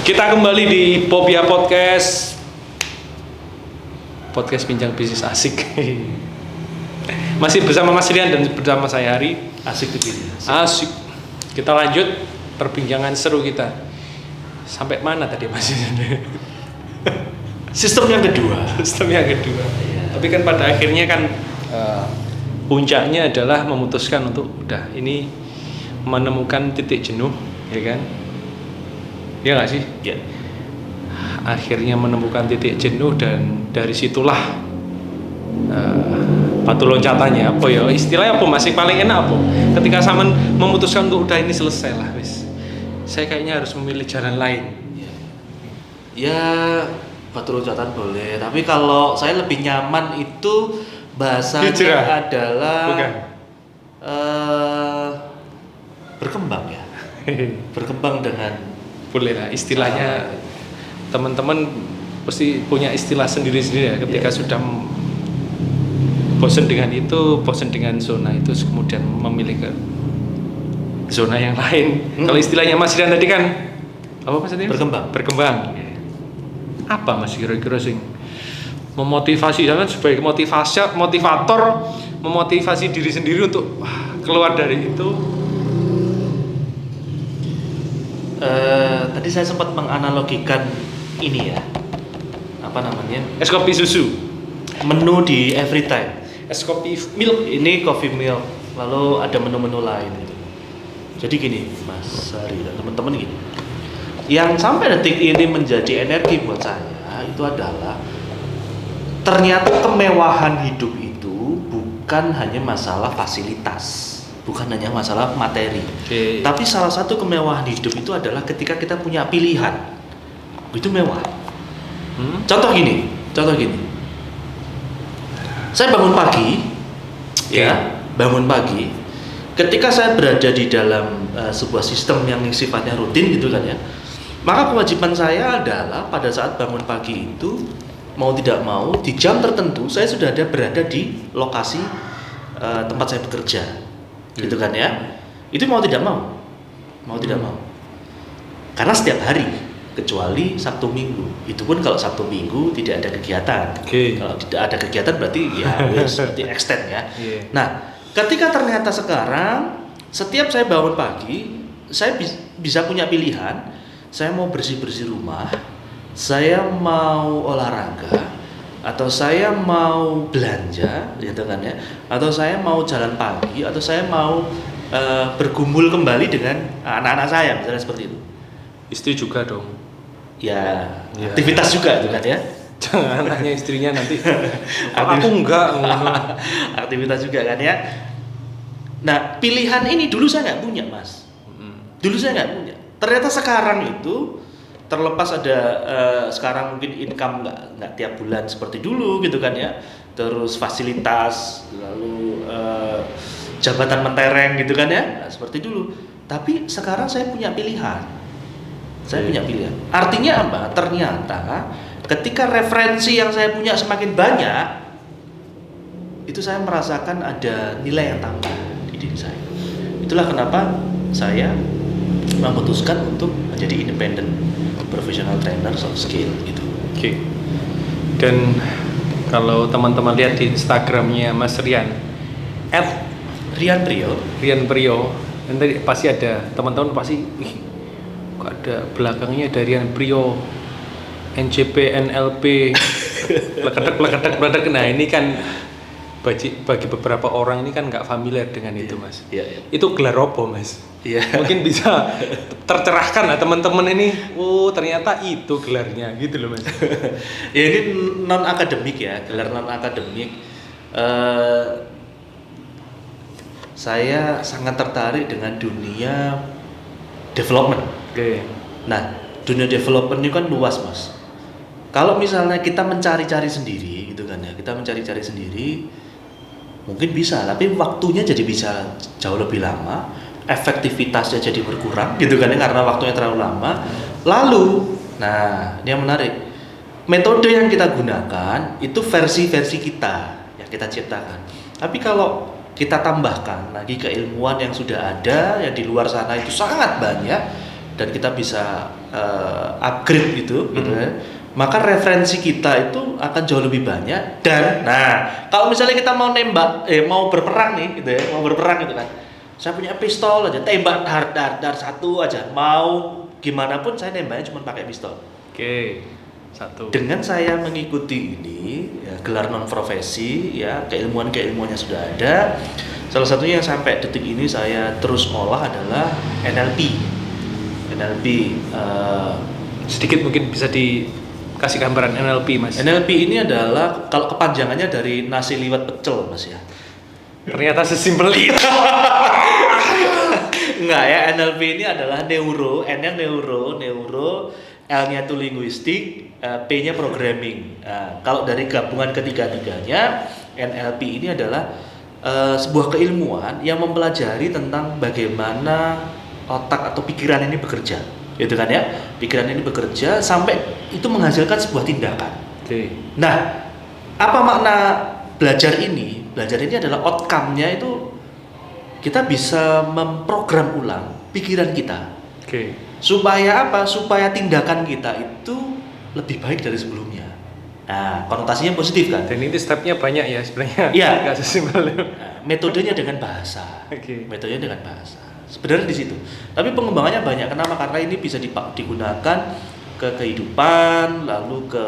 Kita kembali di Popia Podcast. Podcast bincang bisnis asik. Masih bersama Mas Rian dan bersama saya Hari. Asik tuh gini. Asik. Kita lanjut perbincangan seru kita. Sampai mana tadi Mas? Sistem yang kedua. Sistem yang kedua. Iya. Tapi kan pada akhirnya kan puncaknya adalah memutuskan untuk udah ini menemukan titik jenuh, ya kan? Iya nggak sih? Ya. Akhirnya menemukan titik jenuh dan dari situlah batu loncatannya apa ya? Istilahnya apa? Masih paling enak apa? Ketika Saman memutuskan untuk udah ini selesai lah, wis. Saya kayaknya harus memilih jalan lain. Ya, batu loncatan boleh. Tapi kalau saya lebih nyaman itu bahasanya Hijrah. adalah Bukan. Berkembang ya. Berkembang dengan Boleh lah istilahnya. Teman-teman pasti punya istilah sendiri-sendiri ya ketika sudah bosan dengan itu, bosan dengan zona itu, kemudian memilih ke zona yang lain. Kalau istilahnya Mas Rian tadi kan apa Mas tadi? Berkembang. Apa Mas kira-kira sing memotivasi jangan sebagai motivator memotivasi diri sendiri untuk keluar dari itu? Tadi saya sempat menganalogikan ini ya. Apa namanya? Es kopi susu, Menu di Everytime. es kopi milk. Ini coffee milk, lalu ada menu-menu lain gitu. Jadi gini, Mas Hari dan teman-teman gini. Yang sampai detik ini menjadi energi buat saya itu adalah ternyata kemewahan hidup itu bukan hanya masalah fasilitas, bukan hanya masalah materi. Okay. Tapi salah satu kemewahan hidup itu adalah ketika kita punya pilihan. Itu mewah. Contoh gini. Saya bangun pagi, bangun pagi. Ketika saya berada di dalam sebuah sistem yang sifatnya rutin gitu kan ya, maka kewajiban saya adalah pada saat bangun pagi itu mau tidak mau di jam tertentu saya sudah berada di lokasi tempat saya bekerja, gitu kan ya. Itu mau tidak mau, karena setiap hari kecuali Sabtu Minggu. Itu pun kalau Sabtu Minggu tidak ada kegiatan. Okay. Kalau tidak ada kegiatan berarti ya wes berarti extend ya. Yeah. Nah, ketika ternyata sekarang setiap saya bangun pagi, saya bisa punya pilihan. Saya mau bersih-bersih rumah, saya mau olahraga, atau saya mau belanja, gitu kan ya, atau saya mau jalan pagi, atau saya mau bergumul kembali dengan anak-anak saya, misalnya seperti itu. Istri juga dong. Ya. Aktivitas juga itu kan ya. Jangan nanya istrinya nanti. Aku enggak. Aktivitas juga kan ya. Nah, pilihan ini dulu saya nggak punya, Mas. Dulu saya nggak punya. Ternyata sekarang itu terlepas ada sekarang mungkin income nggak tiap bulan seperti dulu gitu kan ya. Terus fasilitas, lalu jabatan mentereng gitu kan ya, seperti dulu. Tapi sekarang saya punya pilihan. Artinya apa? Ternyata ketika referensi yang saya punya semakin banyak, itu saya merasakan ada nilai yang tambah di diri saya. Itulah kenapa saya memutuskan untuk menjadi independent professional trainer soft skill gitu. Oke. Dan kalau teman-teman lihat di Instagramnya Mas Rian, Rian Prio, nanti pasti ada teman-teman pasti, kok ada belakangnya dari Rian Prio, NCP, NLP, peleketek. Nah ini kan bagi beberapa orang ini kan nggak familiar dengan itu Mas. Iya. Itu gelar apa Mas? Iya. Mungkin bisa tercerahkan lah teman-teman ini. Oh ternyata itu gelarnya gitu loh Mas. Ya ini non akademik ya, gelar non akademik. Saya sangat tertarik dengan dunia development. Oke. Nah, dunia development ini kan luas, Mas. Kalau misalnya kita mencari-cari sendiri, gitu kan ya, mungkin bisa, tapi waktunya jadi bisa jauh lebih lama, efektivitasnya jadi berkurang, gitu kan ya, karena waktunya terlalu lama. Lalu, nah, ini yang menarik, metode yang kita gunakan itu versi-versi kita yang kita ciptakan. Tapi kalau kita tambahkan lagi keilmuan yang sudah ada, yang di luar sana itu sangat banyak, dan kita bisa upgrade gitu ya, maka referensi kita itu akan jauh lebih banyak. Dan nah kalau misalnya kita mau nembak mau berperang nih gitu ya, mau berperang gitu kan, saya punya pistol aja, tembak dar satu aja, mau gimana pun saya nembaknya cuma pakai pistol. Oke, satu. Dengan saya mengikuti ini ya, gelar non profesi ya, keilmuannya sudah ada. Salah satunya yang sampai detik ini saya terus olah adalah NLP. Sedikit mungkin bisa dikasih gambaran NLP, Mas. NLP ini adalah kalau kepanjangannya dari nasi liwet pecel, Mas ya. Ternyata sesimpel itu. Enggak ya, NLP ini adalah neuro, N-nya neuro, L-nya itu linguistik, P-nya programming. Kalau dari gabungan ketiga-tiganya, NLP ini adalah sebuah keilmuan yang mempelajari tentang bagaimana otak atau pikiran ini bekerja, gitu kan ya? Pikiran ini bekerja sampai itu menghasilkan sebuah tindakan. Okay. Nah, apa makna belajar ini? Belajar ini adalah outcome-nya itu kita bisa memprogram ulang pikiran kita. Okay. Supaya apa? Supaya tindakan kita itu lebih baik dari sebelumnya. Nah, konotasinya positif kan? Dan ini stepnya banyak ya sebenarnya. Iya. Gak sesimpel. Nah, metodenya dengan bahasa. Okay. Metodenya dengan bahasa. Sebenarnya di situ. Tapi pengembangannya banyak. Kenapa? Karena ini bisa digunakan ke kehidupan, lalu ke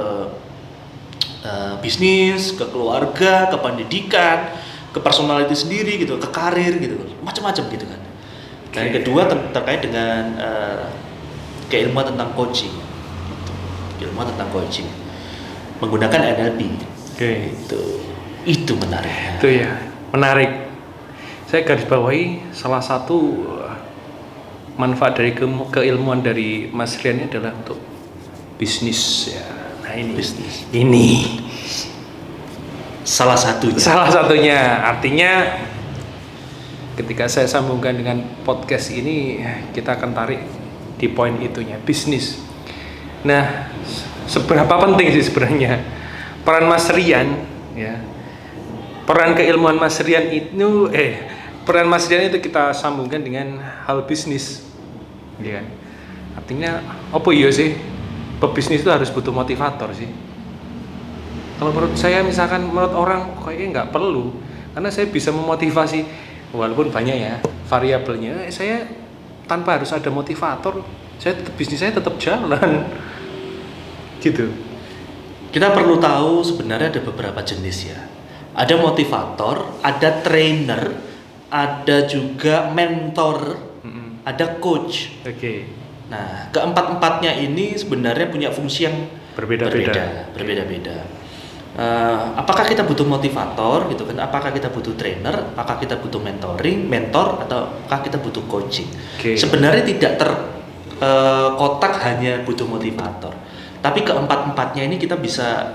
bisnis, ke keluarga, ke pendidikan, ke personality sendiri gitu, ke karir gitu, macam-macam gitu kan. Dan yang kedua terkait dengan keilmuan tentang coaching. Keilmuan tentang coaching menggunakan NLP. Oke. Itu menarik. Itu ya, menarik. Saya garis bawahi salah satu manfaat dari keilmuan dari Mas Rian ini adalah untuk bisnis ya. Nah ini bisnis. Ini salah satunya. Salah satunya. Artinya ketika saya sambungkan dengan podcast ini, kita akan tarik di poin itunya, bisnis. Nah, seberapa penting sih sebenarnya peran Mas Rian ya? Peran keilmuan Mas Rian itu peran Mas Rian itu kita sambungkan dengan hal bisnis. Ya kan? Artinya apa iya sih? Pebisnis itu harus butuh motivator sih. Kalau menurut saya misalkan menurut orang kayaknya nggak perlu, karena saya bisa memotivasi walaupun banyak ya variabelnya. Saya tanpa harus ada motivator, bisnis saya tetap jalan. Gitu. Kita perlu tahu sebenarnya ada beberapa jenis ya. Ada motivator, ada trainer, ada juga mentor, ada coach. Oke. Nah, keempat-empatnya ini sebenarnya punya fungsi yang berbeda-beda. Apakah kita butuh motivator gitu kan? Apakah kita butuh trainer? Apakah kita butuh mentor, ataukah kita butuh coaching? Okay. Sebenarnya tidak terkotak hanya butuh motivator. Tapi keempat-empatnya ini kita bisa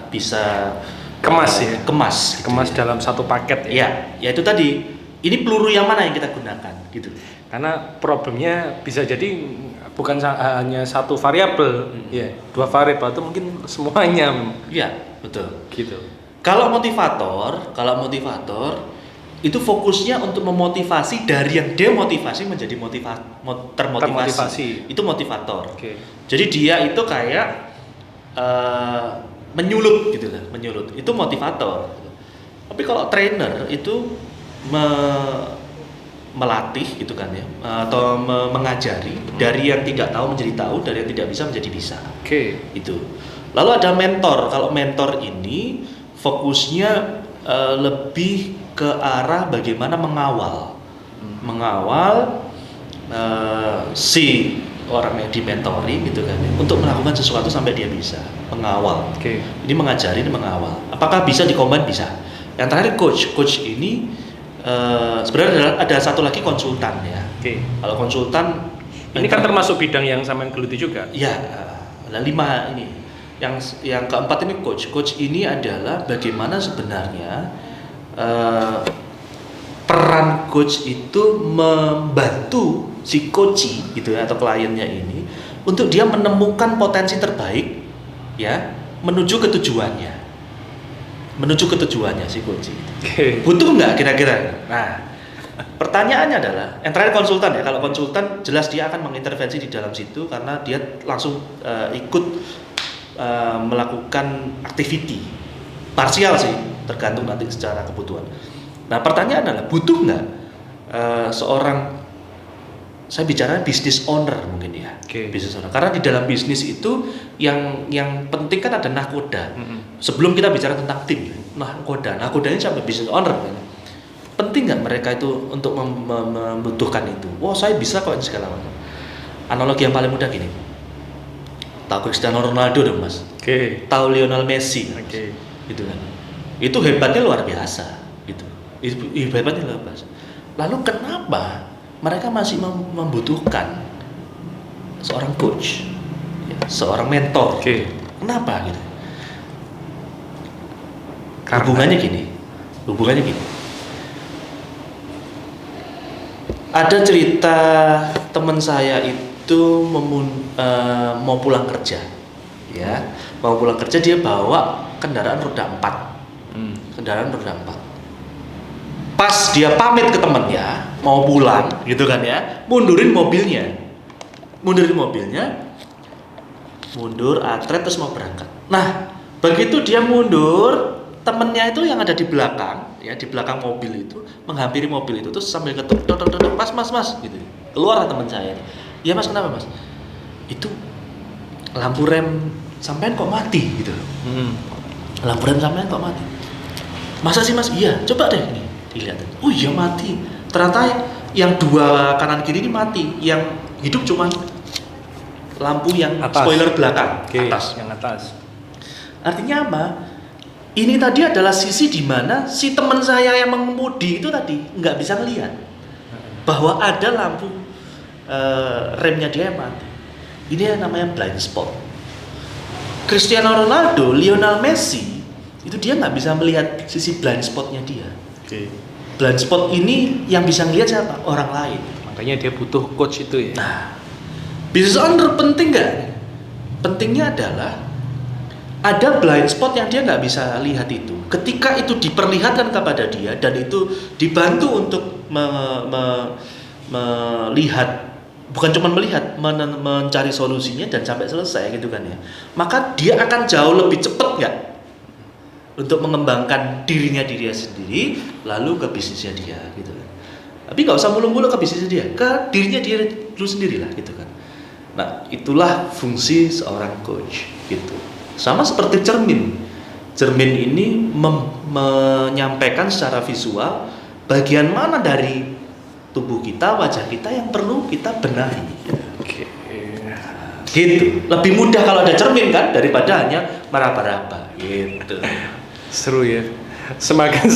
kemas ya. Kemas dalam satu paket ya. Ya itu tadi. Ini peluru yang mana yang kita gunakan gitu. Karena problemnya bisa jadi bukan hanya satu variabel, ya, dua variabel atau mungkin semuanya. Iya, betul. Gitu. Kalau motivator itu fokusnya untuk memotivasi dari yang demotivasi menjadi termotivasi. Itu motivator. Okay. Jadi dia itu kayak menyulut gitu lah, menyulut. Itu motivator. Tapi kalau trainer itu melatih gitu kan ya, atau mengajari dari yang tidak tahu menjadi tahu, dari yang tidak bisa menjadi bisa. Oke. Itu. Lalu ada mentor. Kalau mentor ini fokusnya lebih ke arah bagaimana mengawal si orang yang dimentori gitu kan ya, untuk melakukan sesuatu sampai dia bisa mengawal. Oke. Ini mengajari, ini mengawal. Apakah bisa dikombin? Bisa. Yang terakhir coach ini sebenarnya ada satu lagi konsultan ya. Oke. Kalau konsultan ini kan termasuk bidang yang sampean geluti juga. Iya, ada 5 ini. Yang keempat ini coach. Coach ini adalah bagaimana sebenarnya peran coach itu membantu si coach gitu ya, atau kliennya ini untuk dia menemukan potensi terbaik ya, menuju ke tujuannya si coach. Okay. Butuh nggak kira-kira? Nah, Pertanyaannya adalah, yang terakhir konsultan ya. Kalau konsultan jelas dia akan mengintervensi di dalam situ karena dia langsung ikut melakukan activity parsial sih, tergantung nanti secara kebutuhan. Nah pertanyaan adalah butuh nggak seorang, saya bicara business owner mungkin ya, business owner. Karena di dalam bisnis itu yang penting kan ada nakoda. Sebelum kita bicara tentang tim, nakodanya sampai business owner kan. Penting nggak mereka itu untuk membutuhkan itu? Wah saya bisa kok segala macam. Analogi yang paling mudah gini. Tahu Cristiano Ronaldo dong mas? Tahu Lionel Messi? Gitu kan? Itu hebatnya luar biasa. Gitu. Hebatnya luar biasa. Lalu kenapa mereka masih membutuhkan seorang coach, ya, seorang mentor? Kenapa gitu? Hubungannya gini. Ada cerita teman saya itu mau pulang kerja, ya, mau pulang kerja dia bawa kendaraan roda 4, kendaraan roda 4. Pas dia pamit ke temennya mau pulang, gitu kan ya, mundur mobilnya, atret terus mau berangkat. Nah, begitu dia mundur, temennya itu yang ada di belakang, ya di belakang mobil itu menghampiri mobil itu terus sambil ketuk, mas gitu. Keluar teman saya. Ya mas, kenapa mas? Itu lampu rem sampean kok mati gitu. Lampu rem sampean kok mati. Masa sih mas? Iya, coba deh ini dilihat. Oh iya mati. Ternyata yang dua kanan kiri ini mati. Yang hidup cuman lampu yang atas. Spoiler belakang, atas. Yang atas. Artinya apa? Ini tadi adalah sisi di mana si teman saya yang mengemudi itu tadi nggak bisa melihat bahwa ada lampu remnya dia yang mati. Ini yang namanya blind spot. Cristiano Ronaldo, Lionel Messi itu dia nggak bisa melihat sisi blind spotnya dia. Blind spot ini yang bisa melihat siapa? Orang lain. Makanya dia butuh coach itu ya. Nah, business owner penting nggak? Pentingnya adalah ada blind spot yang dia nggak bisa lihat itu. Ketika itu diperlihatkan kepada dia dan itu dibantu untuk melihat, bukan cuma melihat, mencari solusinya dan sampai selesai gitu kan ya. Maka dia akan jauh lebih cepat nggak untuk mengembangkan dirinya sendiri, lalu ke bisnisnya dia gitu kan. Tapi nggak usah mulu-mulu ke bisnisnya dia, ke dirinya dia dulu sendirilah gitu kan. Nah itulah fungsi seorang coach gitu. Sama seperti cermin ini menyampaikan secara visual bagian mana dari tubuh kita, wajah kita yang perlu kita benahi. Gitu. Lebih mudah kalau ada cermin kan daripada hanya meraba-raba. Gitu. Seru ya. Semakin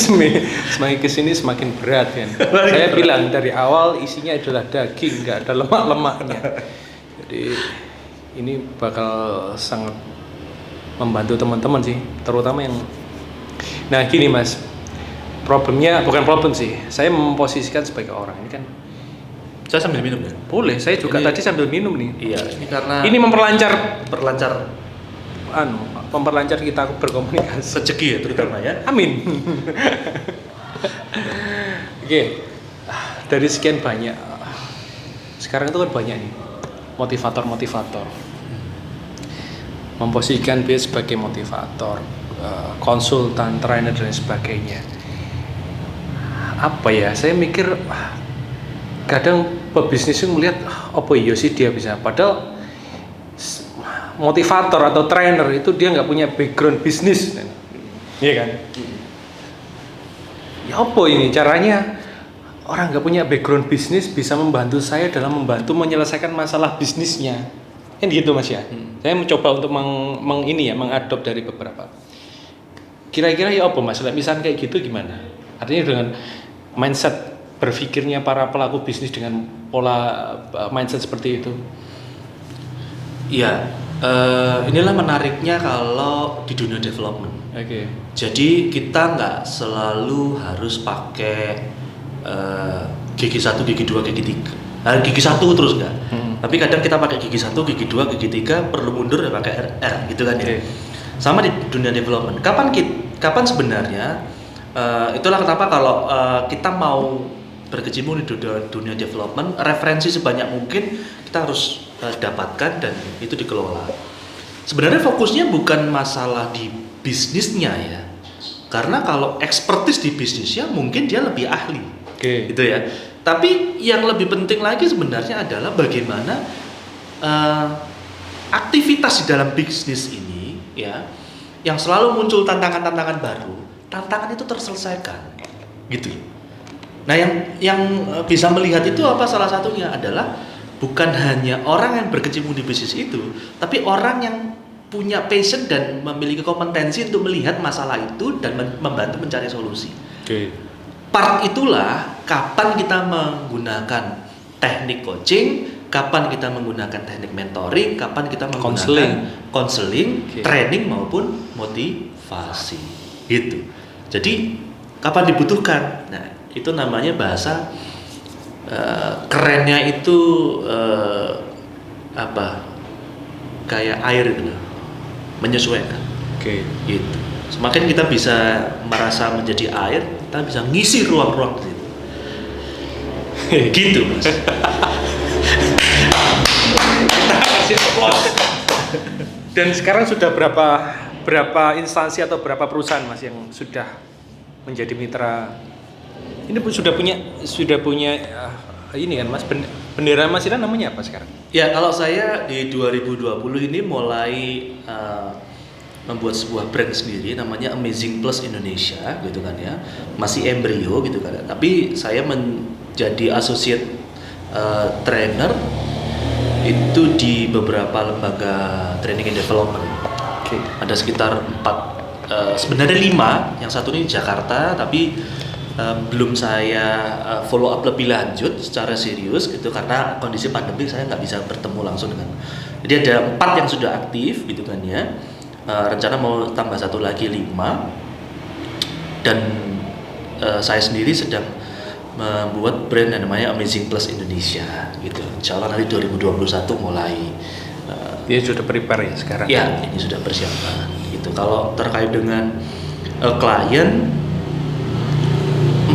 kesini semakin berat kan. Saya bilang dari awal isinya adalah daging, nggak ada lemak-lemaknya. Jadi ini bakal sangat membantu teman-teman sih, terutama yang. Nah gini mas, problemnya bukan problem sih. Saya memposisikan sebagai orang ini kan. Saya sambil minum ya. Boleh, saya juga ini, tadi sambil minum nih. Iya, ini karena ini memperlancar kita berkomunikasi. Rezeki ya terutama ya. Amin. Oke. Dari sekian banyak, sekarang itu kan banyak nih motivator. Memposisikan dia sebagai motivator, konsultan, trainer dan sebagainya. Apa ya? Saya mikir kadang pebisnis itu melihat apa iya sih dia bisa. Padahal motivator atau trainer itu dia nggak punya background bisnis, iya kan? Ya apa ini caranya? Orang nggak punya background bisnis bisa membantu saya dalam membantu menyelesaikan masalah bisnisnya. Kan gitu mas ya. Saya mencoba untuk mengadop dari beberapa. Kira-kira ya apa mas? Misalnya kayak gitu gimana? Artinya dengan mindset berpikirnya para pelaku bisnis dengan pola mindset seperti itu. Iya. Inilah menariknya kalau di dunia development. Jadi kita nggak selalu harus pakai gigi 1, gigi 2, gigi 3. Gigi 1 terus enggak. Tapi kadang kita pakai gigi 1, gigi 2, gigi 3, perlu mundur ya pakai R gitu kan ya. Sama di dunia development. Kapan sebenarnya itulah kenapa kalau kita mau berkecimpung di dunia development, referensi sebanyak mungkin kita harus dapatkan dan itu dikelola. Sebenarnya fokusnya bukan masalah di bisnisnya ya, karena kalau expertise di bisnisnya mungkin dia lebih ahli, gitu ya. Tapi yang lebih penting lagi sebenarnya adalah bagaimana aktivitas di dalam bisnis ini ya, yang selalu muncul tantangan-tantangan baru, tantangan itu terselesaikan, gitu. Nah yang bisa melihat itu apa salah satunya adalah bukan hanya orang yang berkecimpung di bisnis itu, tapi orang yang punya passion dan memiliki kompetensi untuk melihat masalah itu dan membantu mencari solusi. Part itulah kapan kita menggunakan teknik coaching, kapan kita menggunakan teknik mentoring, kapan kita menggunakan counseling, training maupun motivasi, gitu. Jadi kapan dibutuhkan? Nah, itu namanya bahasa kerennya itu kayak air itu loh, menyesuaikan. Gitu. Semakin kita bisa merasa menjadi air, kita bisa ngisi ruang-ruang di situ. Gitu, Mas. Kita kasih applause. Dan sekarang sudah berapa instansi atau berapa perusahaan Mas yang sudah menjadi mitra? Ini pun sudah punya ini kan Mas, bendera Mas Iran namanya apa sekarang? Ya, kalau saya di 2020 ini mulai membuat sebuah brand sendiri namanya Amazing Plus Indonesia gitu kan ya. Masih embrio gitu kan. Tapi saya menjadi associate trainer itu di beberapa lembaga training and development. Ada sekitar 4, sebenarnya 5, yang satu ini di Jakarta, tapi belum saya follow up lebih lanjut secara serius gitu karena kondisi pandemi saya nggak bisa bertemu langsung dengan. Jadi ada 4 yang sudah aktif gitu kan ya. Rencana mau tambah 1 lagi 5, dan saya sendiri sedang membuat brand yang namanya Amazing Plus Indonesia gitu. Insya Allah nanti 2021 mulai. Dia sudah prepare ya sekarang? Ya, ini sudah persiapan gitu. Kalau terkait dengan klien 40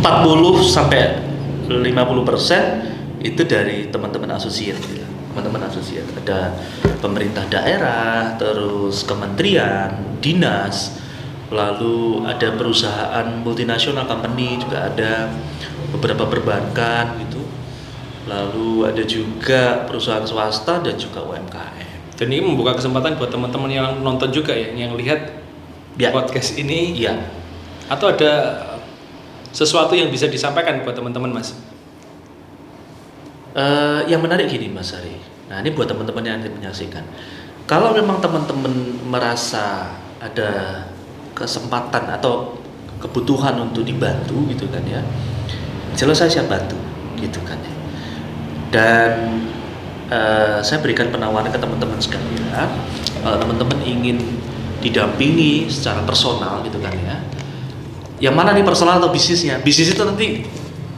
sampai 50% itu dari teman-teman asosiat ya. Teman-teman asosiat, ada pemerintah daerah, terus kementerian, dinas, lalu ada perusahaan multinasional company juga ada, beberapa perbankan gitu. Lalu ada juga perusahaan swasta dan juga UMKM. Dan ini membuka kesempatan buat teman-teman yang nonton juga ya, yang lihat podcast ini. Iya. Atau ada sesuatu yang bisa disampaikan buat teman-teman Mas? Yang menarik gini Mas Ari. Nah ini buat teman-teman yang menyaksikan. Kalau memang teman-teman merasa ada kesempatan atau kebutuhan untuk dibantu gitu kan ya, jelas saya siap bantu gitu kan ya. Dan saya berikan penawaran ke teman-teman sekalian. Kalau teman-teman ingin didampingi secara personal gitu kan ya, yang mana nih personal atau bisnisnya? Bisnis itu nanti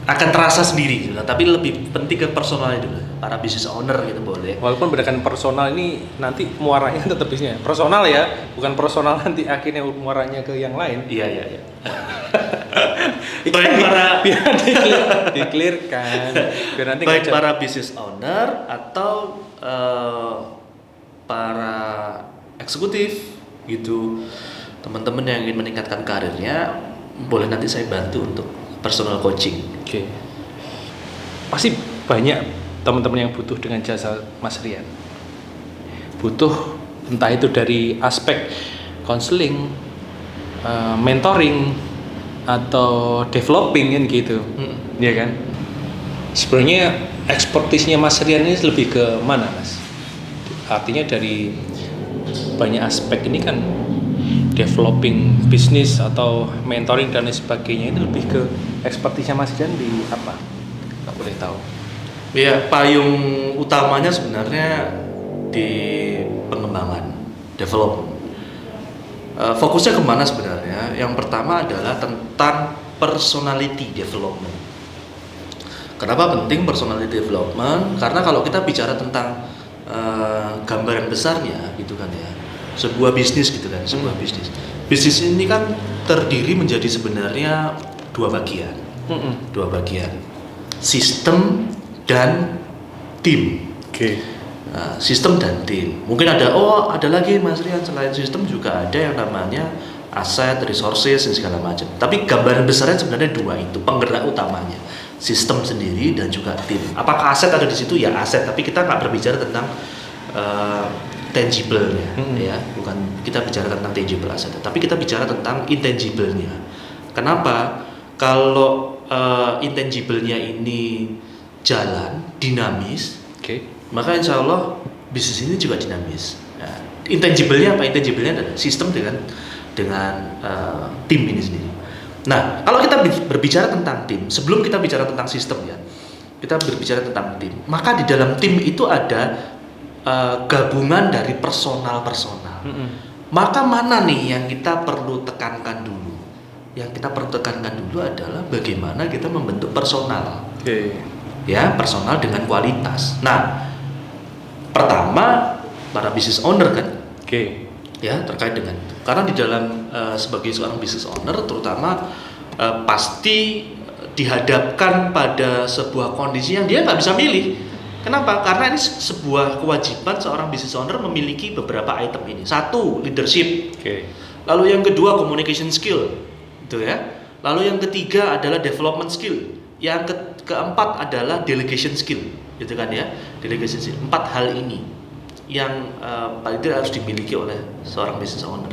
akan terasa sendiri gitu, tapi lebih penting ke personal itu, para business owner gitu boleh. Walaupun berdasarkan personal ini nanti muaranya tetap bisnisnya personal ya, bukan personal nanti akhirnya muaranya ke yang lain. Iya. Baik biar di-clearkan, biar nanti baik para business owner atau para eksekutif gitu, teman-teman yang ingin meningkatkan karirnya, boleh nanti saya bantu untuk personal coaching. Pasti banyak teman-teman yang butuh dengan jasa Mas Rian. Butuh entah itu dari aspek counseling, mentoring, atau developing kan gitu. Ya kan? Sebenarnya ekspertisnya Mas Rian ini lebih ke mana Mas? Artinya dari banyak aspek ini kan, developing bisnis atau mentoring dan lain sebagainya, itu lebih ke ekspertisnya Mas Rian di apa? Nggak boleh tahu. Ya, payung utamanya sebenarnya di pengembangan, development. Fokusnya kemana sebenarnya? Yang pertama adalah tentang personality development. Kenapa penting personality development? Karena kalau kita bicara tentang gambaran besarnya gitu kan ya, sebuah bisnis gitu kan, sebuah bisnis ini kan terdiri menjadi sebenarnya dua bagian. sistem dan tim. Nah, sistem dan tim. Mungkin ada lagi Mas Rian, selain sistem juga ada yang namanya aset, resources dan segala macam. Tapi gambaran besarnya sebenarnya dua itu penggerak utamanya, sistem sendiri dan juga tim. Apakah aset ada di situ? Ya aset, tapi kita nggak berbicara tentang tangible-nya, ya, bukan kita bicara tentang tangible aset, tapi kita bicara tentang intangible-nya. Kenapa? Kalau intangible-nya ini jalan, dinamis, maka insya Allah bisnis ini juga dinamis. Nah, intangible-nya apa? Intangible-nya adalah sistem dengan tim ini sendiri. Nah, kalau kita berbicara tentang tim, sebelum kita bicara tentang sistem ya, kita berbicara tentang tim. Maka di dalam tim itu ada gabungan dari personal. Maka mana nih yang kita perlu tekankan dulu? Yang kita perlu tekankan dulu adalah bagaimana kita membentuk personal. Ya, personal dengan kualitas. Nah, pertama para business owner kan. Ya, terkait dengan itu. Karena di dalam sebagai seorang business owner terutama pasti dihadapkan pada sebuah kondisi yang dia nggak bisa milih. Kenapa? Karena ini sebuah kewajiban seorang business owner memiliki beberapa item ini. Satu, leadership. Lalu yang kedua, communication skill, gitu ya. Lalu yang ketiga adalah development skill. Yang keempat adalah delegation skill, gitu kan ya. Delegation skill. 4 hal ini yang paling tidak harus dimiliki oleh seorang business owner.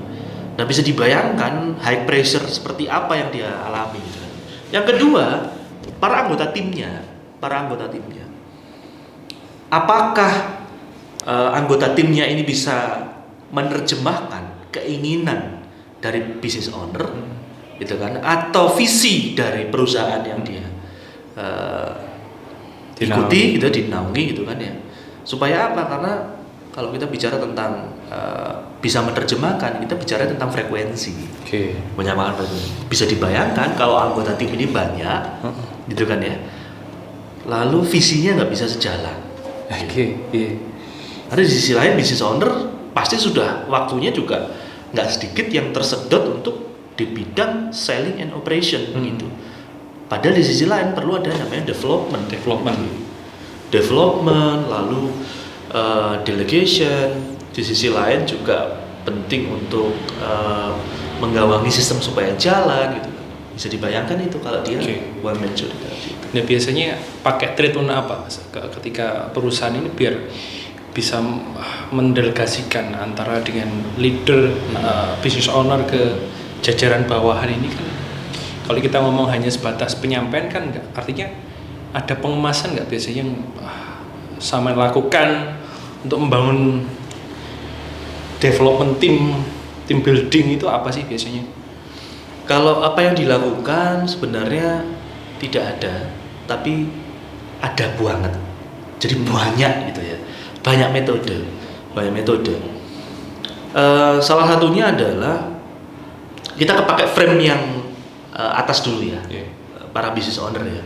Nah, bisa dibayangkan high pressure seperti apa yang dia alami, gitu kan. Yang kedua, para anggota timnya. Apakah anggota timnya ini bisa menerjemahkan keinginan dari business owner, gitu kan, atau visi dari perusahaan yang dia ikuti, gitu, dinaungi, gitu kan ya. Supaya apa? Karena kalau kita bicara tentang bisa menerjemahkan, kita bicara tentang frekuensi, menyamakan frekuensi. Bisa dibayangkan kalau anggota tim ini banyak, gitu kan ya. Lalu visinya nggak bisa sejalan. Ada di sisi lain business owner pasti sudah waktunya juga nggak sedikit yang tersedot untuk di bidang selling and operation gitu. Padahal di sisi lain perlu ada namanya development, lalu delegation. Di sisi lain juga penting untuk menggawangi sistem supaya jalan gitu. Bisa dibayangkan itu kalau dia one man show. Nah, biasanya pakai treatment apa ketika perusahaan ini biar bisa mendelegasikan antara dengan leader, business owner ke jajaran bawahan ini kan? Kalau kita ngomong hanya sebatas penyampaian kan enggak, artinya ada pengemasan nggak biasanya yang sama lakukan untuk membangun development team building itu apa sih biasanya? Kalau apa yang dilakukan sebenarnya tidak ada, tapi ada banget. Jadi banyak gitu ya, banyak metode. Salah satunya adalah kita pakai frame yang atas dulu ya, para business owner ya.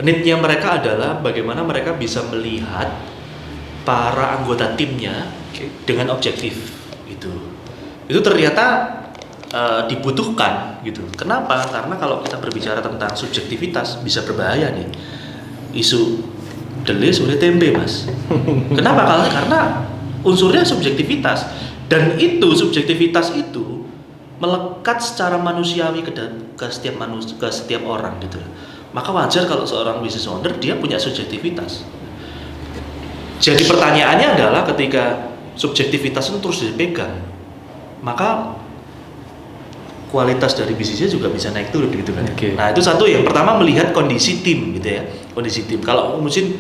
Need-nya mereka adalah bagaimana mereka bisa melihat para anggota timnya dengan objektif gitu. Itu ternyata dibutuhkan gitu. Kenapa? Karena kalau kita berbicara tentang subjektivitas bisa berbahaya nih. Isu delay sore tempe, Mas. Kenapa? Karena unsurnya subjektivitas, dan itu subjektivitas itu melekat secara manusiawi ke setiap orang gitu. Maka wajar kalau seorang business owner dia punya subjektivitas. Jadi pertanyaannya adalah ketika subjektivitas itu terus dipegang, maka kualitas dari bisnisnya juga bisa naik turun gitu kan. Nah, itu satu, yang pertama melihat kondisi tim gitu ya. Kondisi tim. Kalau mungkin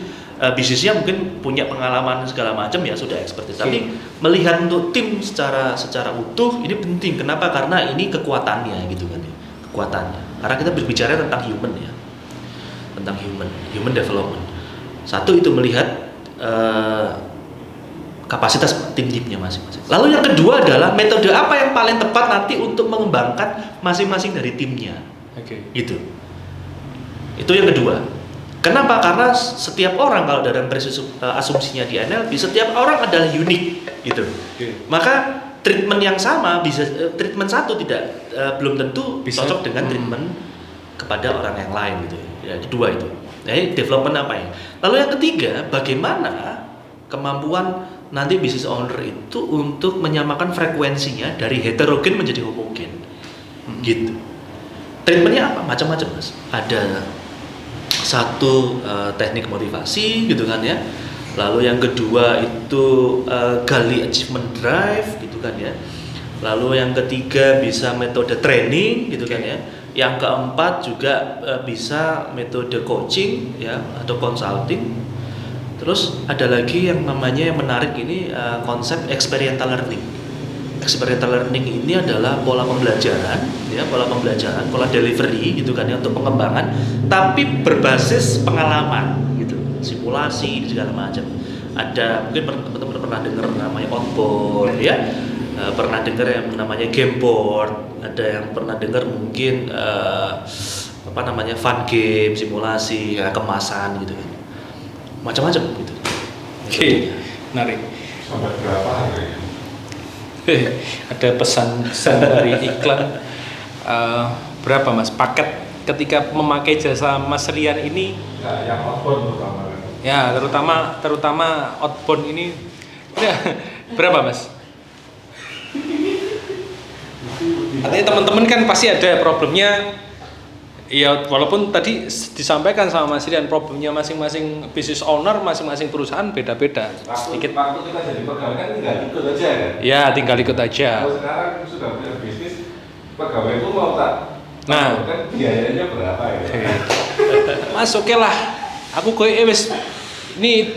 bisnisnya mungkin punya pengalaman segala macam ya, sudah expertise. Tapi melihat untuk tim secara utuh ini penting. Kenapa? Karena ini kekuatannya gitu kan. Kekuatannya. Karena kita berbicara tentang human ya. Tentang human development. Satu itu melihat kapasitas tim-timnya masing-masing. Lalu yang kedua adalah metode apa yang paling tepat nanti untuk mengembangkan masing-masing dari timnya. Gitu. Itu yang kedua. Kenapa? Karena setiap orang, kalau dalam asumsinya di NLP, setiap orang adalah unik gitu. Maka treatment yang sama bisa treatment satu belum tentu bisa cocok dengan treatment kepada orang yang lain gitu ya. Kedua itu. Jadi development apa ya? Lalu yang ketiga, bagaimana kemampuan nanti business owner itu untuk menyamakan frekuensinya dari heterogen menjadi homogen. Gitu. Treatmentnya apa? Macam-macam Mas. Ada satu teknik motivasi gitu kan ya. Lalu yang kedua itu gali achievement drive gitu kan ya. Lalu yang ketiga bisa metode training gitu kan ya. Yang keempat juga bisa metode coaching ya atau consulting. Terus ada lagi yang namanya yang menarik ini konsep experiential learning. Experiential learning ini adalah pola pembelajaran ya, pola delivery gitu kan ya untuk pengembangan tapi berbasis pengalaman gitu. Simulasi segala macam. Ada mungkin teman-teman pernah dengar namanya outboard ya. Pernah dengar yang namanya game board, ada yang pernah dengar mungkin apa namanya fun game, simulasi, ya, kemasan gitu kan, macam-macam gitu. Oke, menarik. Sampai berapa harganya? Ada pesan dari iklan. Berapa Mas paket ketika memakai jasa Mas Rian ini? Nah, yang outbound terutama. Ya, terutama outbound ini berapa Mas? Artinya teman-teman kan pasti ada problemnya. Ya walaupun tadi disampaikan sama Mas Rian problemnya masing-masing business owner, masing-masing perusahaan beda-beda. Waktu kita jadi pegawai kan tinggal ikut aja kan? Ya tinggal ikut aja. Kalau sekarang sudah punya bisnis, pegawai itu mau tak? Nah, kan biayanya berapa ya? Mas oke lah, aku koyo wis ini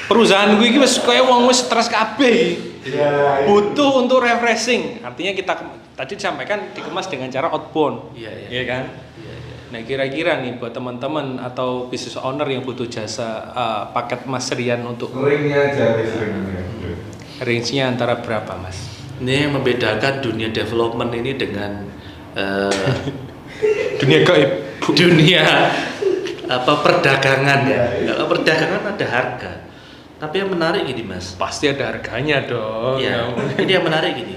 perusahaan gue iki wis koyo wong wis stres kabeh. Ya, Butuh untuk refreshing. Artinya kita tadi disampaikan dikemas dengan cara outbound. Iya kan? Iya. Nah, kira-kira nih buat teman-teman atau business owner yang butuh jasa paket Mas Rian untuk ringnya aja ringnya. range-nya antara berapa, Mas? Ini yang membedakan dunia development ini dengan Dunia gaib. dunia perdagangan ya. Kalau perdagangan ada harga. Tapi yang menarik gini Mas. Pasti ada harganya dong. Ya, ini yang menarik gini.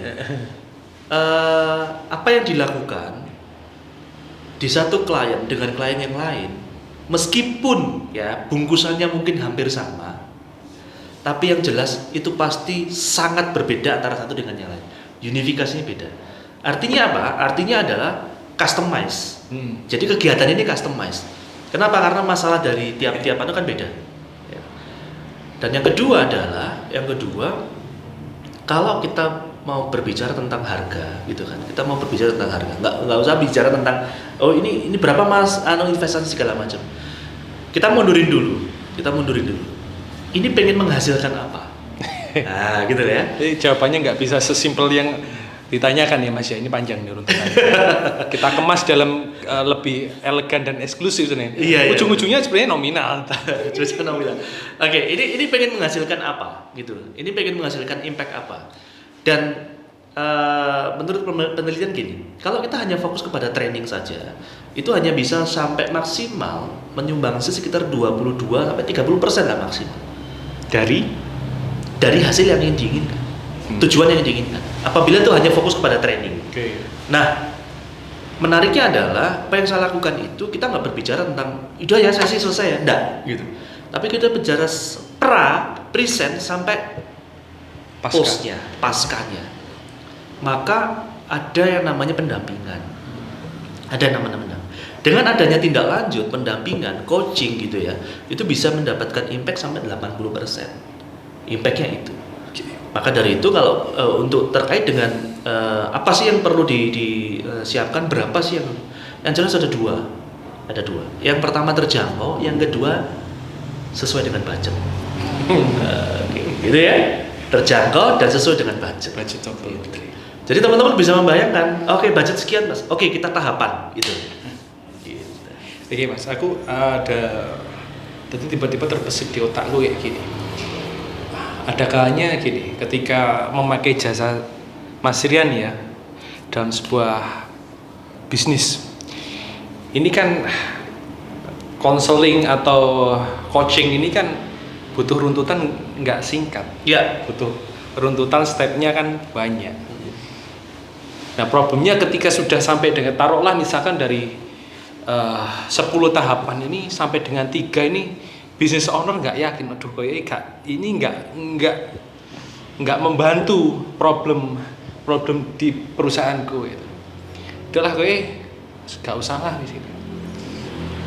Apa yang dilakukan di satu klien dengan klien yang lain, meskipun ya bungkusannya mungkin hampir sama, tapi yang jelas itu pasti sangat berbeda antara satu dengan yang lain. Unifikasinya beda. Artinya apa? Artinya adalah customize. Jadi kegiatan ini customize. Kenapa? Karena masalah dari tiap-tiap itu kan beda. Ya. Dan yang kedua adalah, kalau kita mau berbicara tentang harga, gitu kan, kita mau berbicara tentang harga, nggak usah bicara tentang, oh ini berapa Mas, investasi segala macam. Kita mundurin dulu. Ini pengen menghasilkan apa? Nah, gitu ya. Jadi jawabannya nggak bisa sesimpel yang ditanyakan ya Mas ya, ini panjang nih runtutannya. Kita kemas dalam lebih elegan dan eksklusif sebenarnya. Iya. Ujung-ujungnya sebenarnya nominal. Oke, ini pengen menghasilkan apa gitu. Ini pengen menghasilkan impact apa. Dan menurut penelitian gini, kalau kita hanya fokus kepada training saja, itu hanya bisa sampai maksimal menyumbangsi sekitar 22 sampai 30% lah maksimal. Dari hasil yang ingin diinginkan. Tujuan yang diinginkan. Apabila itu hanya fokus kepada training. Oke. Nah, menariknya adalah apa yang saya lakukan itu kita nggak berbicara tentang udah ya sesi selesai ya, enggak gitu. Tapi kita bicara present sampai paskanya. Maka ada yang namanya pendampingan. Dengan adanya tindak lanjut, pendampingan, coaching gitu ya, itu bisa mendapatkan impact sampai 80%. Impactnya itu. Maka dari itu kalau untuk terkait dengan apa sih yang perlu disiapkan, berapa sih yang jelas ada dua. Yang pertama terjangkau, yang kedua sesuai dengan budget. Gitu ya. Terjangkau dan sesuai dengan budget. Gitu. Jadi teman-teman bisa membayangkan, oke, budget sekian Mas. Oke, kita tahapan gitu. Oke Mas, aku ada tadi tiba-tiba terbesit di otakku kayak gini. Ada kalanya gini, ketika memakai jasa Mas Rian ya dalam sebuah bisnis, ini kan konseling atau coaching ini kan butuh runtutan nggak singkat. Ya, butuh runtutan stepnya kan banyak. Nah problemnya ketika sudah sampai dengan taruhlah misalkan dari 10 tahapan ini sampai dengan 3 ini business owner nggak yakin, aduh ini nggak membantu problem di perusahaanku gitu. Udahlah nggak usah lah di sini.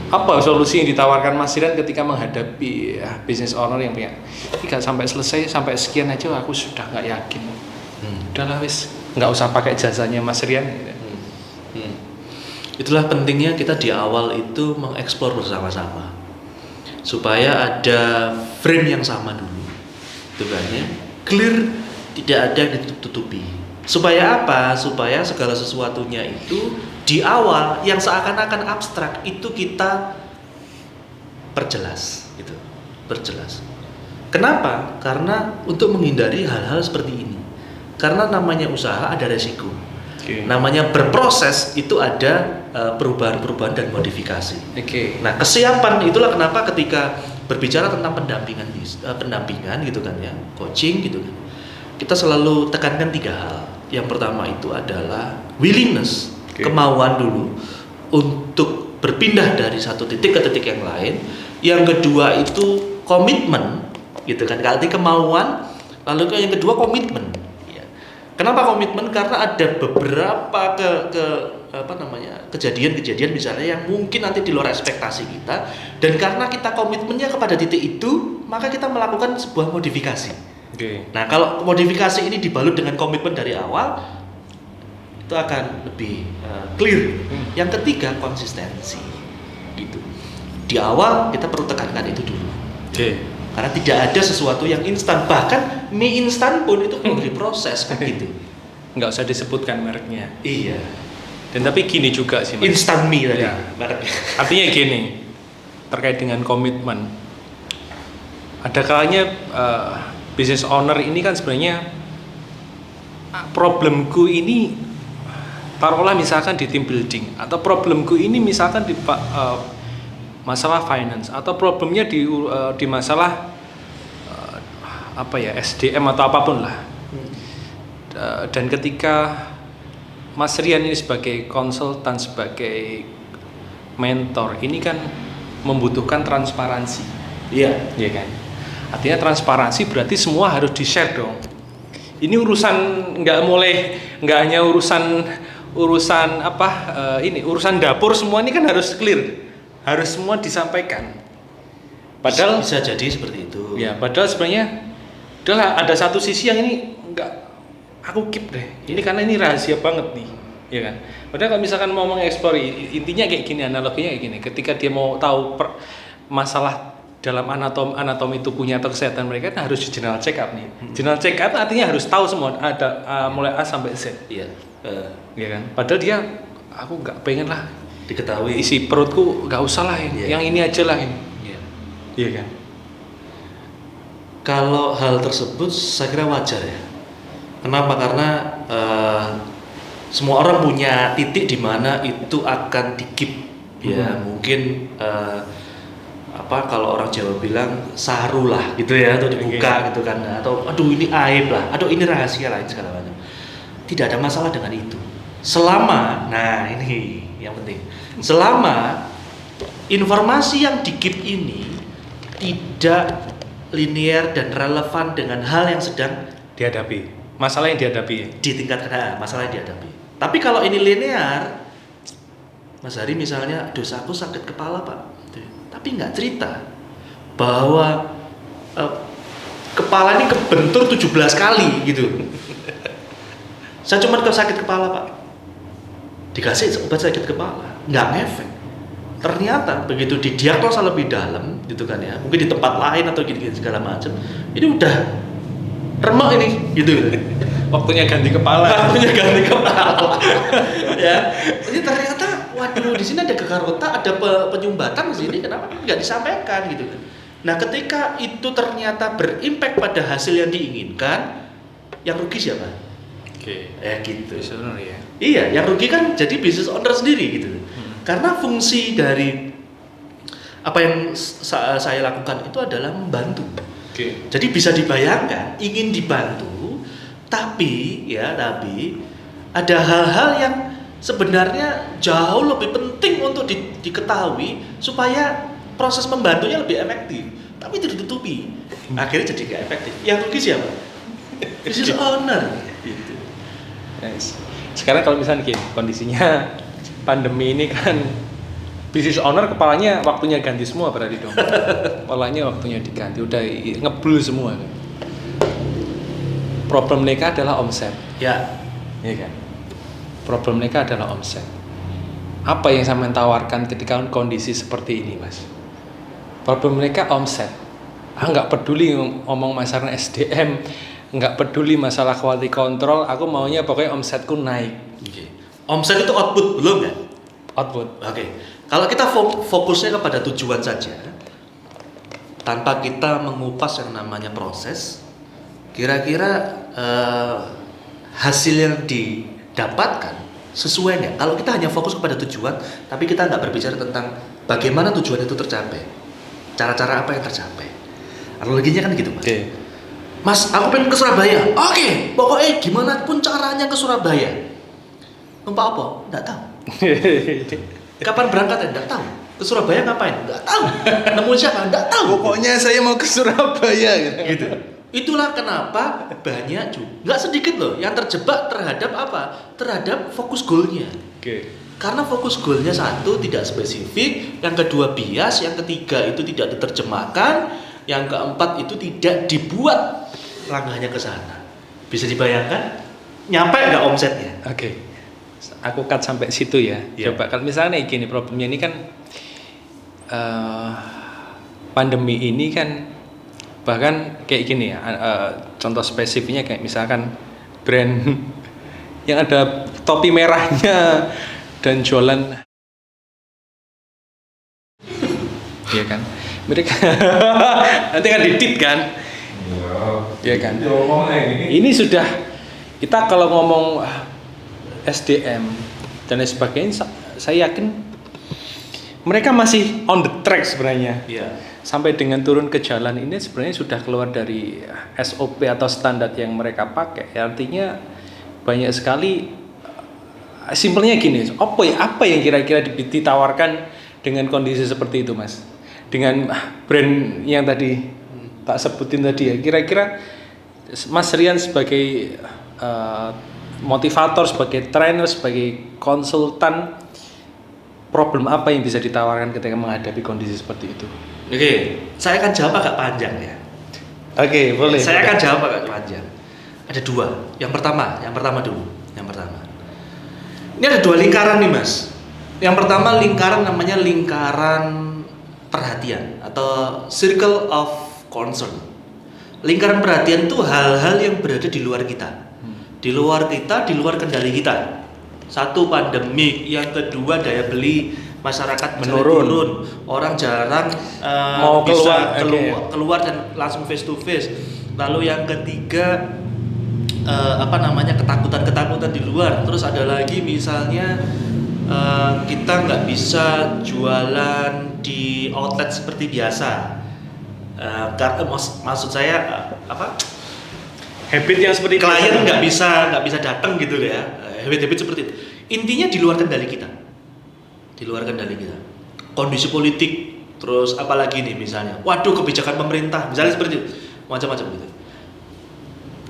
Apa solusi yang ditawarkan Mas Rian ketika menghadapi business owner yang punya nggak sampai selesai, sampai sekian aja aku sudah nggak yakin. Udahlah wis, nggak usah pakai jasanya Mas Rian gitu. Itulah pentingnya kita di awal itu mengeksplor bersama-sama supaya ada frame yang sama dulu, itu kan ya, clear, tidak ada yang ditutup-tutupi. Supaya apa? Supaya segala sesuatunya itu di awal yang seakan-akan abstrak itu kita perjelas, gitu, perjelas. Kenapa? Karena untuk menghindari hal-hal seperti ini. Karena namanya usaha ada resiko. Namanya berproses itu ada perubahan-perubahan dan modifikasi. Nah, kesiapan itulah kenapa ketika berbicara tentang pendampingan gitu kan ya, coaching gitu kan, kita selalu tekankan 3 hal. Yang pertama itu adalah willingness, kemauan dulu untuk berpindah dari satu titik ke titik yang lain. Yang kedua itu komitmen, gitu kan, arti kemauan. Lalu yang kedua komitmen. Kenapa komitmen? Karena ada beberapa kejadian-kejadian misalnya yang mungkin nanti di luar ekspektasi kita, dan karena kita komitmennya kepada titik itu, maka kita melakukan sebuah modifikasi. Nah, kalau modifikasi ini dibalut dengan komitmen dari awal, itu akan lebih clear. Yang ketiga, konsistensi. Gitu. Di awal kita perlu tekankan itu dulu. Karena tidak ada sesuatu yang instan, bahkan mie instan pun itu perlu diproses kan gitu. Nggak usah disebutkan mereknya. Iya. Dan tapi gini juga sih Mas. Instan mie tadi mereknya. Artinya gini, terkait dengan komitmen. Ada kalanya business owner ini kan sebenarnya problemku ini, taruhlah misalkan di team building, atau problemku ini misalkan di masalah finance, atau problemnya di masalah SDM atau apapun lah. Dan ketika Mas Rian ini sebagai konsultan, sebagai mentor, ini kan membutuhkan transparansi. Iya kan. Artinya transparansi berarti semua harus di-share dong. Ini urusan nggak hanya urusan dapur, semua ini kan harus clear. Harus semua disampaikan. Padahal bisa jadi seperti itu. Ya, padahal sebenarnya adalah ada satu sisi yang ini aku keep deh. Ini karena ini rahasia banget nih, ya kan. Padahal kalau misalkan mau mengeksplor, intinya kayak gini, analoginya kayak gini. Ketika dia mau tahu masalah dalam anatomi tubuhnya atau kesehatan mereka, kan harus di general check up nih. General check up artinya harus tahu semua, ada mulai A sampai Z. Iya. Ya kan. Padahal aku nggak pengen lah diketahui isi perutku, nggak usah lah yang ini aja lah ini. Iya kan. Kalau hal tersebut saya kira wajar ya. Kenapa? Karena semua orang punya titik di mana itu akan di-keep. Ya, mungkin kalau orang Jawa bilang saru lah gitu ya, atau dibuka gitu kan, atau aduh ini aib lah, aduh ini rahasia lain segala macam. Tidak ada masalah dengan itu. Selama, nah ini yang penting. Selama informasi yang di-keep ini tidak linear dan relevan dengan hal yang sedang dihadapi, masalah yang dihadapi di tingkat masalah yang dihadapi. Tapi kalau ini linear, Mas Hari misalnya, dosaku sakit kepala Pak, tapi nggak cerita bahwa kepala ini kebentur 17 kali gitu. Saya cuma sakit kepala Pak, dikasih obat sakit kepala, nggak ngefek. Ternyata begitu didiagnosa lebih dalam gitu kan ya, mungkin di tempat lain atau gini-gini segala macam, ini udah remek ini gitu. Waktunya ganti kepala. Ya, ini ternyata waduh di sini ada gegar otak, ada penyumbatan di sini, kenapa nggak disampaikan gitu kan. Nah, ketika itu ternyata berimpact pada hasil yang diinginkan, yang rugi siapa? Ya gitu. Ya. Iya, yang rugi kan jadi business owner sendiri gitu. Karena fungsi dari apa yang saya lakukan itu adalah membantu. Jadi bisa dibayangkan ingin dibantu, tapi ada hal-hal yang sebenarnya jauh lebih penting untuk diketahui supaya proses membantunya lebih efektif, tapi tidak ditutupi, akhirnya jadi nggak efektif. Yang rugi siapa? Business owner. Gitu. Yes. Sekarang kalau misalnya gini, kondisinya pandemi ini kan business owner kepalanya waktunya ganti semua berarti dong. Kepalanya waktunya diganti, udah ngeblur semua. Problem mereka adalah omset. Ya, Iya kan? Problem mereka adalah omset. Apa yang saya tawarkan ketika kondisi seperti ini, Mas? Problem mereka omset. Nggak peduli ngomong masalah SDM, nggak peduli masalah quality control. Aku maunya pokoknya omsetku naik. okay. Omset itu output belum kan? Output. Oke. Kalau kita fokusnya kepada tujuan saja, tanpa kita mengupas yang namanya proses, kira-kira hasil yang didapatkan sesuai nggak? Kalau kita hanya fokus kepada tujuan, tapi kita nggak berbicara tentang bagaimana tujuan itu tercapai, cara-cara apa yang tercapai. Analoginya kan gitu, Mas. Oke. Mas, aku pengen ke Surabaya. Oke, pokoknya gimana pun caranya ke Surabaya. Numpak apa? Nggak tahu. Kapan berangkat? Nggak tahu. Ke Surabaya ngapain? Nggak tahu. Nemu siapa? Nggak tahu. Pokoknya saya mau ke Surabaya gitu. Itulah kenapa banyak juga, nggak sedikit loh, yang terjebak terhadap apa? Terhadap fokus goalnya. Oke. Karena fokus goalnya satu tidak spesifik, yang kedua bias, yang ketiga itu tidak diterjemahkan, yang keempat itu tidak dibuat langkahnya ke sana. Bisa dibayangkan? Nyampe nggak omsetnya? Oke. Aku cut sampai situ ya. Iya. Coba kalau misalnya gini, problemnya ini kan pandemi ini kan bahkan kayak gini ya, contoh spesifiknya kayak misalkan brand yang ada topi merahnya dan jualan, iya kan, mereka nanti kan didit kan, iya kan. Ini sudah kita kalau ngomong SDM dan lain sebagainya, saya yakin mereka masih on the track sebenarnya. Iya. Sampai dengan turun ke jalan ini sebenarnya sudah keluar dari SOP atau standar yang mereka pakai. Artinya banyak sekali, simpelnya gini, apa yang kira-kira ditawarkan dengan kondisi seperti itu, Mas? Dengan brand yang tadi tak sebutin tadi ya, kira-kira Mas Rian sebagai motivator, sebagai trainer, sebagai konsultan, problem apa yang bisa ditawarkan ketika menghadapi kondisi seperti itu? Oke, saya akan jawab agak panjang ya. Oke, boleh. Saya akan jawab agak panjang. Ada dua. Yang pertama dulu. Ini ada dua lingkaran nih, Mas. Yang pertama lingkaran namanya lingkaran perhatian atau circle of concern. Lingkaran perhatian itu hal-hal yang berada di luar kita. Di luar kita, di luar kendali kita. Satu, pandemik. Yang kedua, daya beli masyarakat menurun. Orang jarang mau bisa keluar, dan langsung face to face. Lalu yang ketiga ketakutan di luar. Terus ada lagi misalnya kita nggak bisa jualan di outlet seperti biasa. Karena maksud saya habit yang seperti klien nggak bisa datang gitu ya. Habit seperti itu. Intinya di luar kendali kita. Kondisi politik, terus apalagi nih misalnya, waduh kebijakan pemerintah, misalnya seperti itu, macam-macam gitu.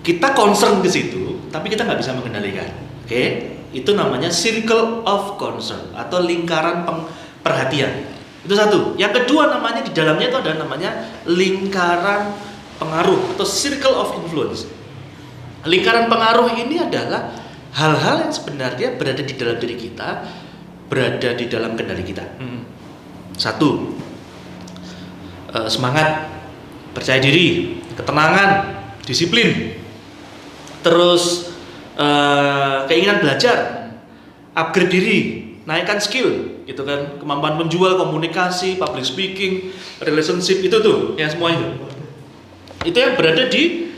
Kita concern ke situ, tapi kita nggak bisa mengendalikan. Oke, itu namanya circle of concern atau lingkaran perhatian. Itu satu. Yang kedua namanya di dalamnya itu ada namanya lingkaran pengaruh atau circle of influence. Lingkaran pengaruh ini adalah hal-hal yang sebenarnya berada di dalam diri kita, berada di dalam kendali kita. Satu, semangat, percaya diri, ketenangan, disiplin, terus keinginan belajar, upgrade diri, naikkan skill, gitu kan, kemampuan menjual, komunikasi, public speaking, relationship, itu tuh, yang semua itu yang berada di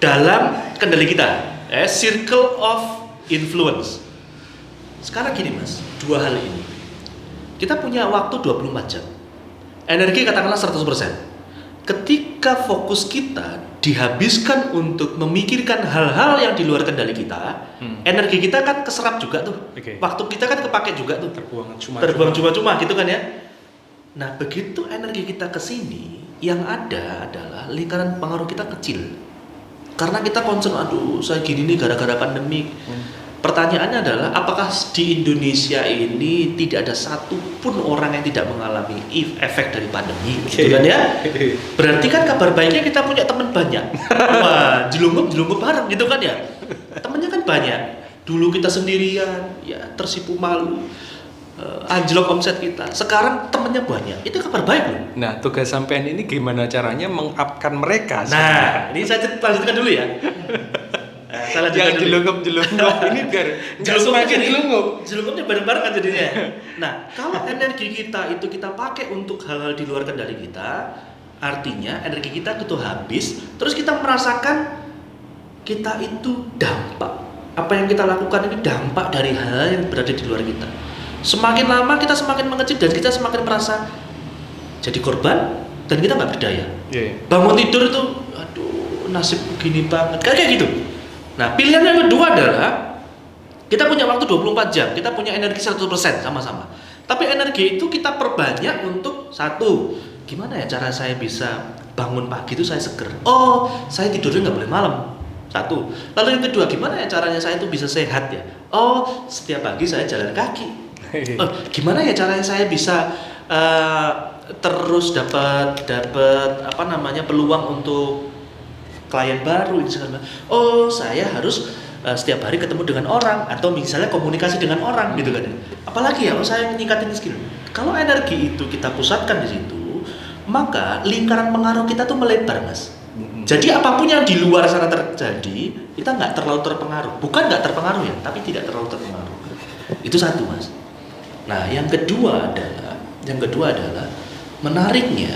dalam kendali kita, circle of influence. Sekarang gini, Mas, dua hal ini. Kita punya waktu 24 jam. Energi katakanlah 100%. Ketika fokus kita dihabiskan untuk memikirkan hal-hal yang di luar kendali kita, energi kita kan keserap juga tuh. Waktu kita kan kepake juga tuh. Terbuang cuma-cuma gitu kan ya. Nah, begitu energi kita ke sini, yang ada adalah lingkaran pengaruh kita kecil. Karena kita concern, aduh saya gini nih gara-gara pandemi. Pertanyaannya adalah, apakah di Indonesia ini tidak ada satupun orang yang tidak mengalami efek dari pandemi, gitu kan ya? Berarti kan kabar baiknya kita punya teman banyak. Wah, jelungup bareng gitu kan ya? Temennya kan banyak. Dulu kita sendirian, ya tersipu malu, anjlok omset kita. Sekarang temennya banyak. Itu kabar baik loh. Nah, tugas sampean ini gimana caranya meng-up-kan mereka? Nah, ini saya lanjutkan dulu ya. Salah juga jelungup ini biar semakin jelungupnya bareng-bareng kan jadinya. Nah, kalau energi kita itu kita pakai untuk hal-hal di luar kendali kita, artinya energi kita itu habis, terus kita merasakan kita itu dampak. Apa yang kita lakukan ini dampak dari hal yang berada di luar kita. Semakin lama kita semakin mengecil dan kita semakin merasa jadi korban dan kita nggak berdaya. Bangun tidur itu, aduh nasib begini banget, kayak gitu. Nah, pilihan yang kedua adalah kita punya waktu 24 jam, kita punya energi 100% sama-sama. Tapi energi itu kita perbanyak untuk satu, gimana ya cara saya bisa bangun pagi itu saya seger. Oh, saya tidurnya nggak boleh malam. Satu. Lalu yang kedua, gimana ya caranya saya itu bisa sehat ya? Oh, setiap pagi saya jalan kaki. Oh, gimana ya caranya saya bisa terus dapat peluang untuk klien baru ini segala. Oh, saya harus setiap hari ketemu dengan orang atau misalnya komunikasi dengan orang gitu kan. Apalagi ya, saya meningkatin skill. Kalau energi itu kita pusatkan di situ, maka lingkaran pengaruh kita tuh melebar, Mas. Jadi apapun yang di luar sana terjadi, kita nggak terlalu terpengaruh. Bukan nggak terpengaruh ya, tapi tidak terlalu terpengaruh. Itu satu, Mas. Nah, yang kedua adalah menariknya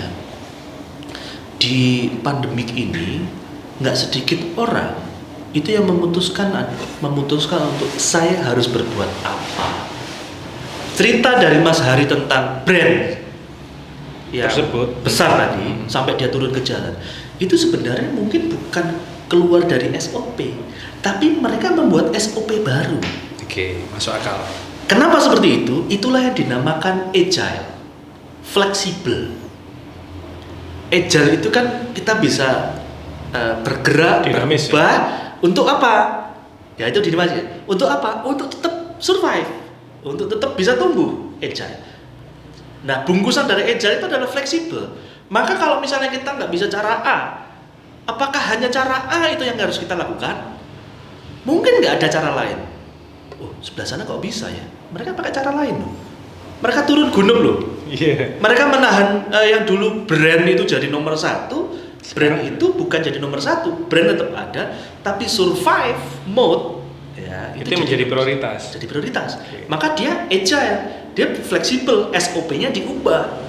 di pandemik ini nggak sedikit orang itu yang memutuskan untuk saya harus berbuat apa. Cerita dari Mas Hari tentang brand yang tersebut besar tadi sampai dia turun ke jalan, itu sebenarnya mungkin bukan keluar dari SOP, tapi mereka membuat SOP baru. Oke, masuk akal. Kenapa seperti itu? Itulah yang dinamakan agile, fleksibel. Agile itu kan kita bisa bergerak, dinamis, berubah untuk apa? Ya itu dinamis ya. Untuk apa? Untuk tetap survive, untuk tetap bisa tumbuh. Agile. Nah, bungkusan dari agile itu adalah fleksibel. Maka kalau misalnya kita nggak bisa cara A, apakah hanya cara A itu yang harus kita lakukan? Mungkin nggak ada cara lain. Oh, sebelah sana kok bisa ya? Mereka pakai cara lain loh. Mereka turun gunung loh. Mereka menahan yang dulu brand itu jadi nomor 1. Brand itu bukan jadi nomor 1, brand tetap ada, tapi survive mode ya, itu menjadi prioritas. Jadi prioritas. Okay. Maka dia agile, dia fleksibel, SOP-nya diubah.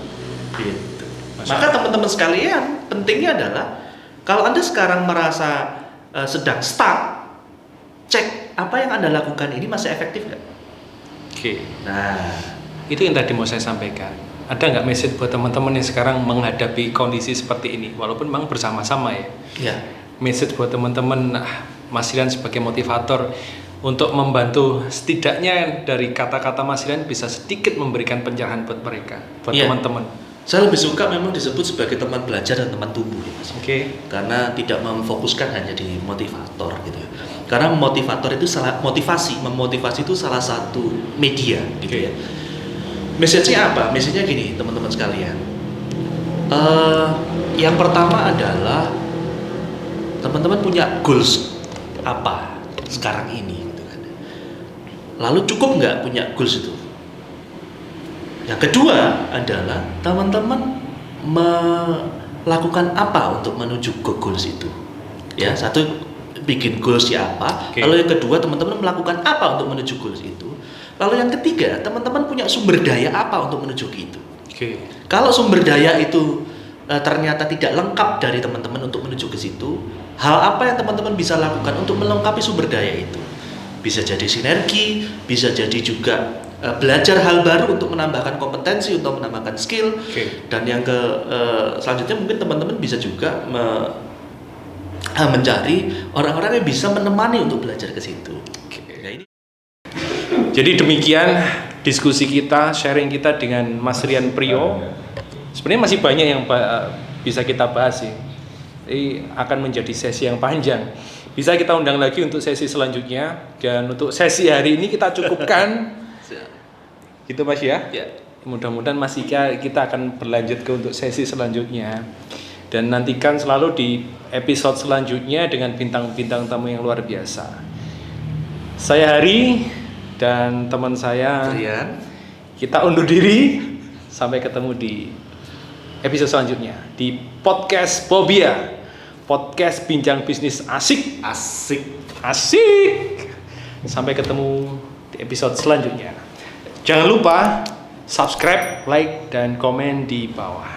Gitu. Maka teman-teman sekalian, pentingnya adalah kalau Anda sekarang merasa sedang stuck, cek apa yang Anda lakukan ini masih efektif nggak? Oke. Nah, itu yang tadi mau saya sampaikan. Ada nggak message buat teman-teman yang sekarang menghadapi kondisi seperti ini, walaupun memang bersama-sama ya? Ya. Message buat teman-teman, Mas Rian sebagai motivator untuk membantu, setidaknya dari kata-kata Mas Rian bisa sedikit memberikan pencerahan buat mereka, buat teman-teman. Saya lebih suka memang disebut sebagai teman belajar dan teman tumbuh ya, Mas. Oke. Karena tidak memfokuskan hanya di motivator gitu ya. Karena motivator itu memotivasi itu salah satu media gitu ya. Message-nya apa? Message-nya gini, teman-teman sekalian. Yang pertama adalah teman-teman punya goals apa sekarang ini gitu kan. Lalu cukup nggak punya goals itu? Yang kedua adalah teman-teman melakukan apa untuk menuju ke goals itu. Ya, satu bikin goals apa. Lalu yang kedua teman-teman melakukan apa untuk menuju goals itu. Lalu yang ketiga, teman-teman punya sumber daya apa untuk menuju ke itu? Kalau sumber daya itu ternyata tidak lengkap dari teman-teman untuk menuju ke situ, hal apa yang teman-teman bisa lakukan untuk melengkapi sumber daya itu? Bisa jadi sinergi, bisa jadi juga belajar hal baru untuk menambahkan kompetensi, untuk menambahkan skill. Dan yang selanjutnya mungkin teman-teman bisa juga mencari orang-orang yang bisa menemani untuk belajar ke situ. Nah, ini. Jadi demikian diskusi kita, sharing kita dengan Mas Rian Priyo. Sebenarnya masih banyak yang bisa kita bahas sih. Ini akan menjadi sesi yang panjang. Bisa kita undang lagi untuk sesi selanjutnya, dan untuk sesi hari ini kita cukupkan. Gitu Mas ya? Ya. Mudah-mudahan Mas Ika kita akan berlanjut ke untuk sesi selanjutnya. Dan nantikan selalu di episode selanjutnya dengan bintang-bintang tamu yang luar biasa. Saya Hari dan teman saya Rian, kita undur diri. Sampai ketemu di episode selanjutnya di Podcast Phobia. Podcast bincang bisnis asik. Sampai ketemu di episode selanjutnya. Jangan lupa subscribe, like, dan komen di bawah.